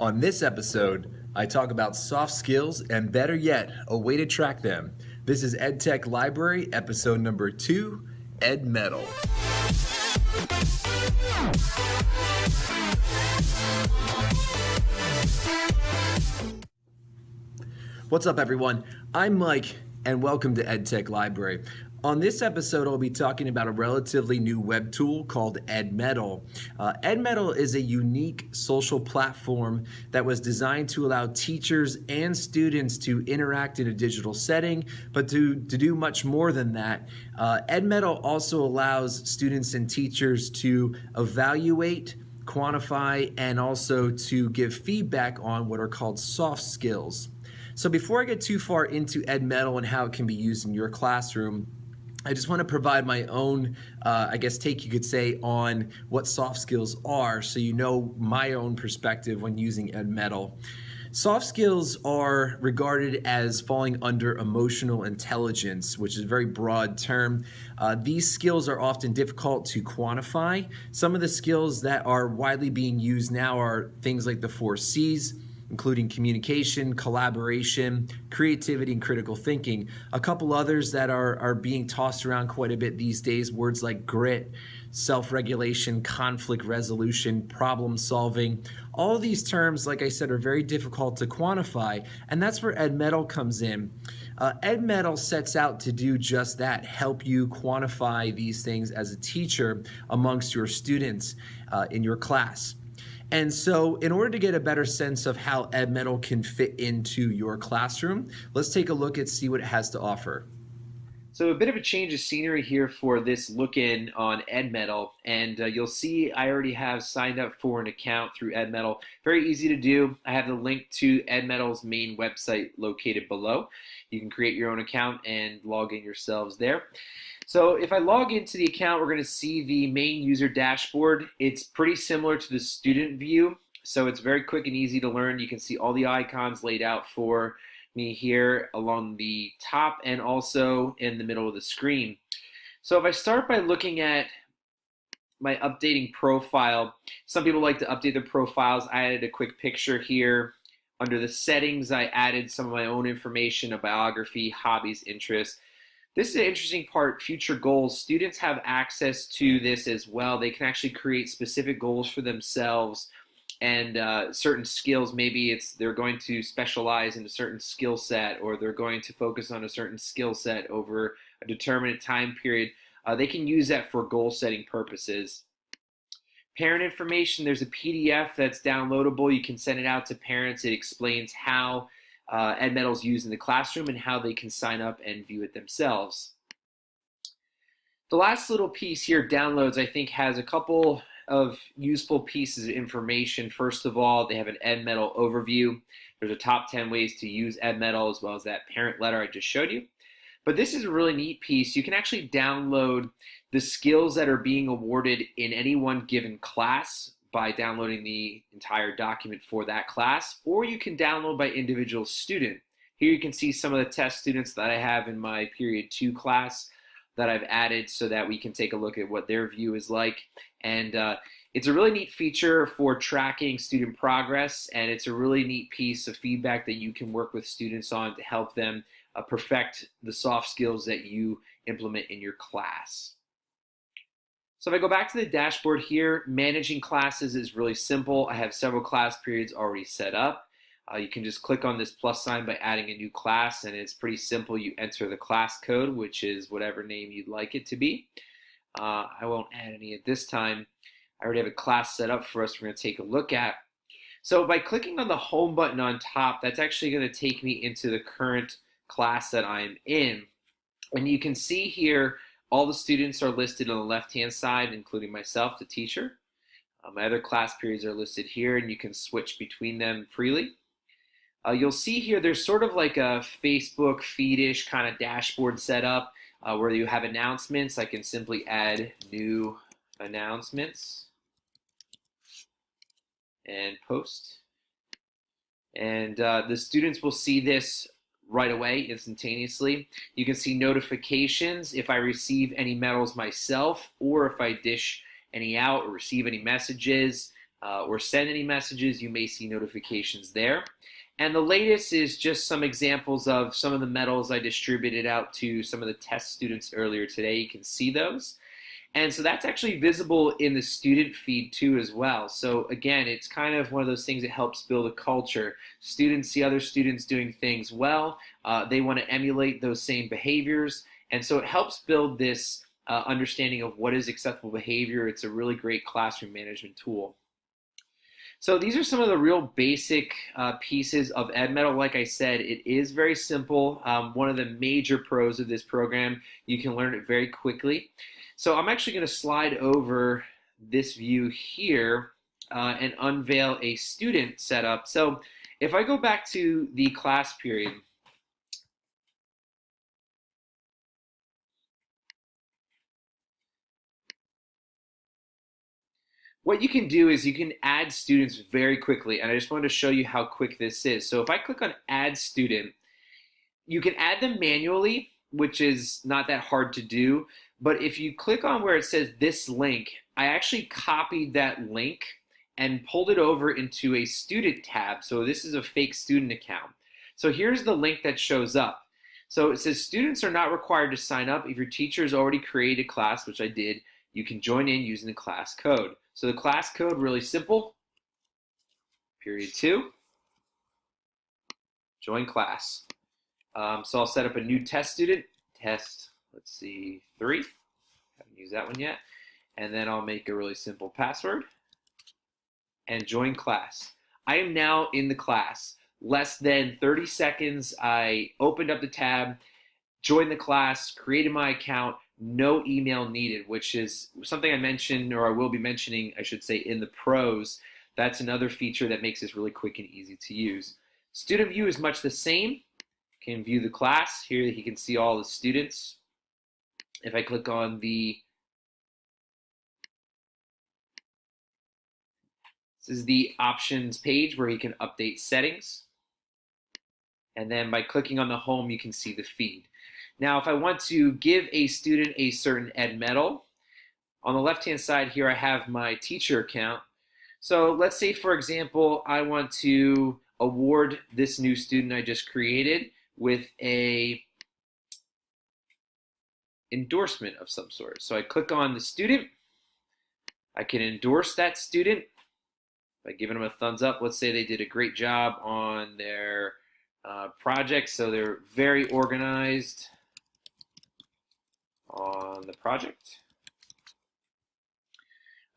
On this episode, I talk about soft skills and, better yet, a way to track them. This is Edtech Library, episode number 2, Edmettle. What's up, everyone? I'm Mike, and welcome to Edtech Library. On this episode, I'll be talking about a relatively new web tool called Edmettle. Edmettle is a unique social platform that was designed to allow teachers and students to interact in a digital setting, but to do much more than that. Edmettle also allows students and teachers to evaluate, quantify, and also to give feedback on what are called soft skills. So before I get too far into Edmettle and how it can be used in your classroom, I just want to provide my own, take you could say, on what soft skills are, so you know my own perspective when using Edmettle. Soft skills are regarded as falling under emotional intelligence, which is a very broad term. These skills are often difficult to quantify. Some of the skills that are widely being used now are things like the 4 C's, including communication, collaboration, creativity, and critical thinking. A couple others that are being tossed around quite a bit these days, words like grit, self-regulation, conflict resolution, problem solving. All of these terms, like I said, are very difficult to quantify, and that's where Edmettle comes in. Edmettle sets out to do just that, help you quantify these things as a teacher amongst your students in your class. And so in order to get a better sense of how Edmettle can fit into your classroom, let's take a look and see what it has to offer. So a bit of a change of scenery here for this look-in on Edmettle, and you'll see I already have signed up for an account through Edmettle. Very easy to do. I have the link to Edmettle's main website located below. You can create your own account and log in yourselves there. So if I log into the account, we're going to see the main user dashboard. It's pretty similar to the student view, so it's very quick and easy to learn. You can see all the icons laid out for me here along the top and also in the middle of the screen. So if I start by looking at my updating profile, some people like to update their profiles. I added a quick picture here. Under the settings, I added some of my own information, a biography, hobbies, interests. This is an interesting part, future goals. Students have access to this as well. They can actually create specific goals for themselves and certain skills. Maybe they're going to specialize in a certain skill set, or they're going to focus on a certain skill set over a determinate time period. They can use that for goal setting purposes. Parent information, there's a PDF that's downloadable. You can send it out to parents. It explains how Edmettle is used in the classroom and how they can sign up and view it themselves. The last little piece here, downloads, I think has a couple of useful pieces of information. First of all, they have an Edmettle overview. There's a top 10 ways to use Edmettle, as well as that parent letter I just showed you. But this is a really neat piece. You can actually download the skills that are being awarded in any one given class by downloading the entire document for that class, or you can download by individual student. Here you can see some of the test students that I have in my period 2 class that I've added so that we can take a look at what their view is like. And it's a really neat feature for tracking student progress, and it's a really neat piece of feedback that you can work with students on to help them perfect the soft skills that you implement in your class. So if I go back to the dashboard here, managing classes is really simple. I have several class periods already set up. You can just click on this plus sign by adding a new class, and it's pretty simple. You enter the class code, which is whatever name you'd like it to be. I won't add any at this time. I already have a class set up for us we're going to take a look at. So by clicking on the home button on top, that's actually going to take me into the current class that I'm in. And you can see here, all the students are listed on the left-hand side, including myself, the teacher. My other class periods are listed here, and you can switch between them freely. You'll see here there's sort of like a Facebook feed-ish kind of dashboard setup where you have announcements. I can simply add new announcements and post. And the students will see this right away, instantaneously. You can see notifications if I receive any medals myself, or if I dish any out or receive any messages. or send any messages, you may see notifications there. And the latest is just some examples of some of the medals I distributed out to some of the test students earlier today. You can see those. And so that's actually visible in the student feed too as well. So again, it's kind of one of those things that helps build a culture. Students see other students doing things well. They want to emulate those same behaviors. And so it helps build this understanding of what is acceptable behavior. It's a really great classroom management tool. So these are some of the real basic pieces of Edmettle. Like I said, it is very simple. One of the major pros of this program, you can learn it very quickly. So I'm actually going to slide over this view here and unveil a student setup. So if I go back to the class period, what you can do is you can add students very quickly, and I just wanted to show you how quick this is. So if I click on Add Student, you can add them manually, which is not that hard to do. But if you click on where it says this link, I actually copied that link and pulled it over into a student tab. So this is a fake student account. So here's the link that shows up. So it says students are not required to sign up. If your teacher has already created a class, which I did, you can join in using the class code. So the class code, really simple, period 2, join class. So I'll set up a new test student, test, let's see, 3, haven't used that one yet. And then I'll make a really simple password and join class. I am now in the class. Less than 30 seconds, I opened up the tab, joined the class, created my account, no email needed, which is something I mentioned, or I will be mentioning, I should say, in the pros. That's another feature that makes this really quick and easy to use. Student view is much the same. You can view the class. Here he can see all the students. If I click on this is the options page where he can update settings. And then by clicking on the home, you can see the feed. Now, if I want to give a student a certain Edmettle, on the left-hand side here, I have my teacher account. So let's say, for example, I want to award this new student I just created with a endorsement of some sort. So I click on the student. I can endorse that student by giving them a thumbs up. Let's say they did a great job on their project, so they're very organized on the project.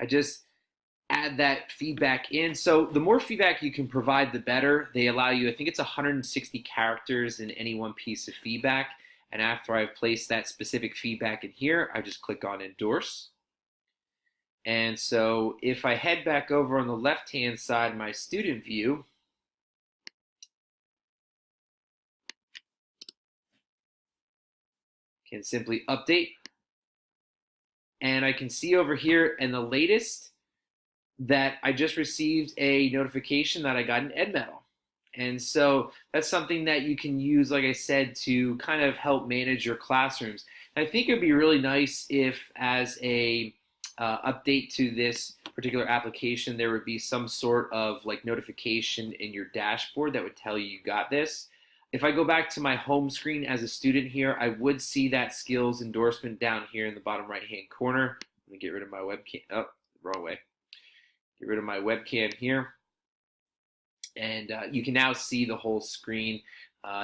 I just add that feedback in. So the more feedback you can provide, the better. They allow you, I think it's 160 characters in any one piece of feedback. And after I've placed that specific feedback in here, I just click on endorse. And so if I head back over on the left-hand side, my student view, can simply update. And I can see over here in the latest that I just received a notification that I got an Edmettle. And so that's something that you can use, like I said, to kind of help manage your classrooms. And I think it would be really nice if, as a update to this particular application, there would be some sort of like notification in your dashboard that would tell you got this. If I go back to my home screen as a student here, I would see that skills endorsement down here in the bottom right-hand corner. Let me get rid of my webcam. Oh, wrong way. Get rid of my webcam here. And you can now see the whole screen.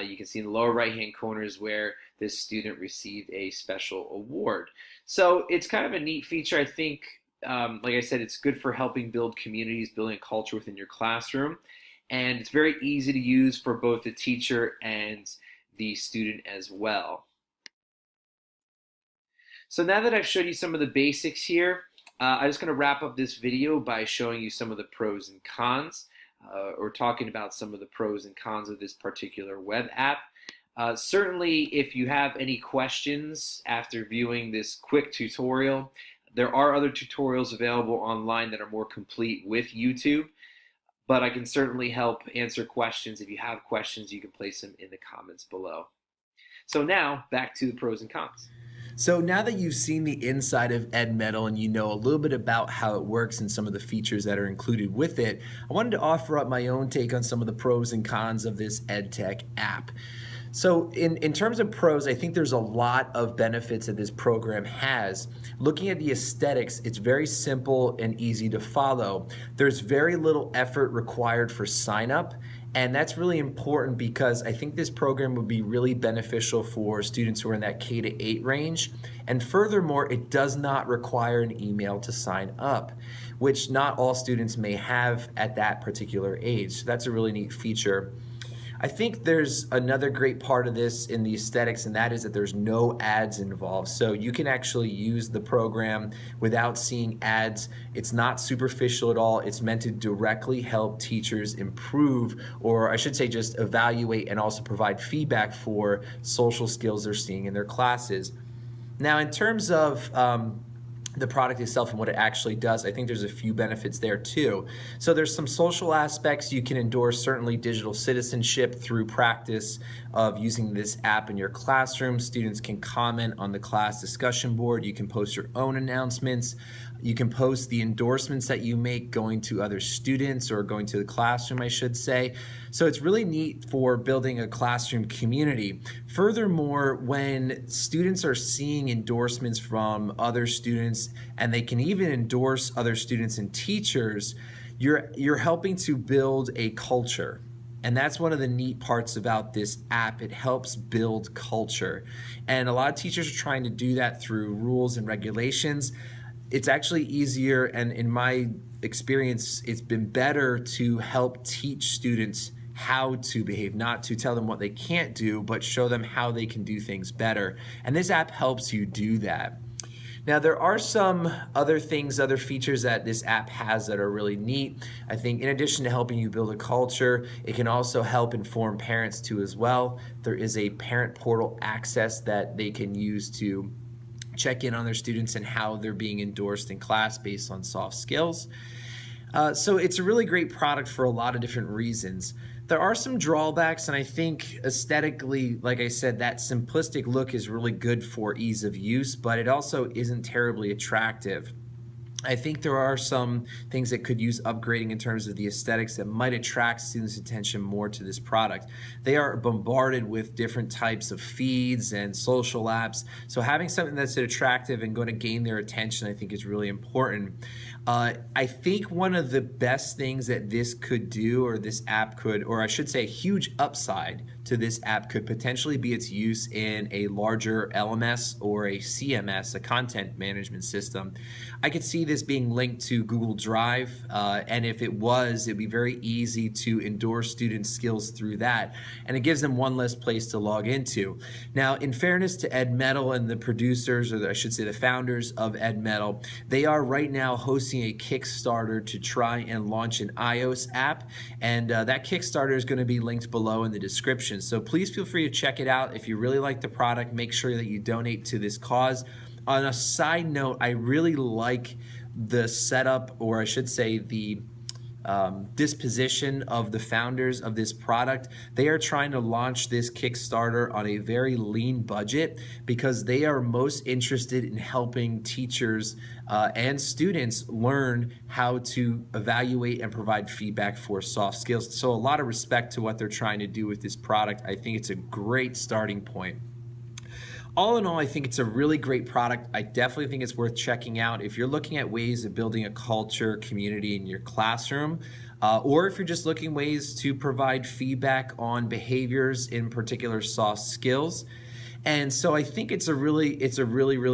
You can see in the lower right-hand corner is where this student received a special award. So it's kind of a neat feature. I think, like I said, it's good for helping build communities, building a culture within your classroom. And it's very easy to use for both the teacher and the student as well. So now that I've showed you some of the basics here, I'm just going to wrap up this video by showing you some of the pros and cons, or talking about some of the pros and cons of this particular web app. Certainly, if you have any questions after viewing this quick tutorial, there are other tutorials available online that are more complete with YouTube. But I can certainly help answer questions. If you have questions, you can place them in the comments below. So now, back to the pros and cons. So now that you've seen the inside of Edmettle and you know a little bit about how it works and some of the features that are included with it, I wanted to offer up my own take on some of the pros and cons of this Edtech app. So in terms of pros, I think there's a lot of benefits that this program has. Looking at the aesthetics, it's very simple and easy to follow. There's very little effort required for sign up. And that's really important because I think this program would be really beneficial for students who are in that K to 8 range. And furthermore, it does not require an email to sign up, which not all students may have at that particular age. So that's a really neat feature. I think there's another great part of this in the aesthetics, and that is that there's no ads involved. So you can actually use the program without seeing ads. It's not superficial at all. It's meant to directly help teachers improve, or I should say just evaluate and also provide feedback for social skills they're seeing in their classes. Now, in terms of the product itself and what it actually does, I think there's a few benefits there too. So there's some social aspects. You can endorse certainly digital citizenship through practice of using this app in your classroom. Students can comment on the class discussion board. You can post your own announcements. You can post the endorsements that you make going to other students or going to the classroom, I should say. So it's really neat for building a classroom community. Furthermore, when students are seeing endorsements from other students, and they can even endorse other students and teachers, you're helping to build a culture. And that's one of the neat parts about this app. It helps build culture. And a lot of teachers are trying to do that through rules and regulations. It's actually easier, and in my experience, it's been better to help teach students how to behave, not to tell them what they can't do, but show them how they can do things better. And this app helps you do that. Now, there are some other things, other features that this app has that are really neat. I think in addition to helping you build a culture, it can also help inform parents too as well. There is a parent portal access that they can use to check in on their students and how they're being endorsed in class based on soft skills. So it's a really great product for a lot of different reasons. There are some drawbacks, and I think aesthetically, like I said, that simplistic look is really good for ease of use, but it also isn't terribly attractive. I think there are some things that could use upgrading in terms of the aesthetics that might attract students' attention more to this product. They are bombarded with different types of feeds and social apps, so having something that's attractive and going to gain their attention, I think, is really important. I think one of the best things that this could do, or this app could, or I should say a huge upside to this app, could potentially be its use in a larger LMS or a CMS, a content management system. I could see this being linked to Google Drive, and if it was, it'd be very easy to endorse student skills through that, and it gives them one less place to log into. Now, in fairness to Edmettle and the producers, or I should say the founders of Edmettle, they are right now hosting a Kickstarter to try and launch an iOS app, and that Kickstarter is going to be linked below in the description. So please feel free to check it out. If you really like the product, make sure that you donate to this cause. On a side note, I really like the setup, or I should say the disposition of the founders of this product. They are trying to launch this Kickstarter on a very lean budget because they are most interested in helping teachers and students learn how to evaluate and provide feedback for soft skills. So a lot of respect to what they're trying to do with this product. I think it's a great starting point. All in all, I think it's a really great product. I definitely think it's worth checking out if you're looking at ways of building a culture, community in your classroom, or if you're just looking ways to provide feedback on behaviors, in particular soft skills. And so I think it's a really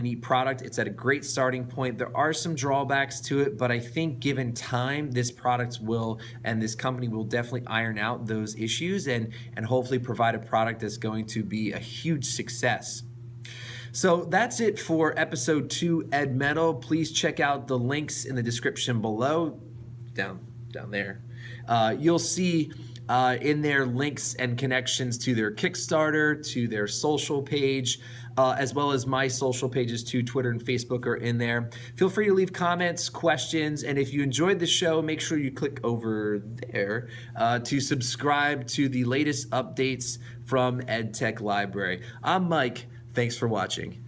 neat product. It's at a great starting point. There are some drawbacks to it, but I think given time, this product will, and this company will definitely iron out those issues and hopefully provide a product that's going to be a huge success. So that's it for episode 2 Edmettle. Please check out the links in the description below, down there. You'll see in there links and connections to their Kickstarter, to their social page, as well as my social pages too. Twitter and Facebook are in there. Feel free to leave comments, questions, and if you enjoyed the show, make sure you click over there to subscribe to the latest updates from Edtech Library. I'm Mike. Thanks for watching.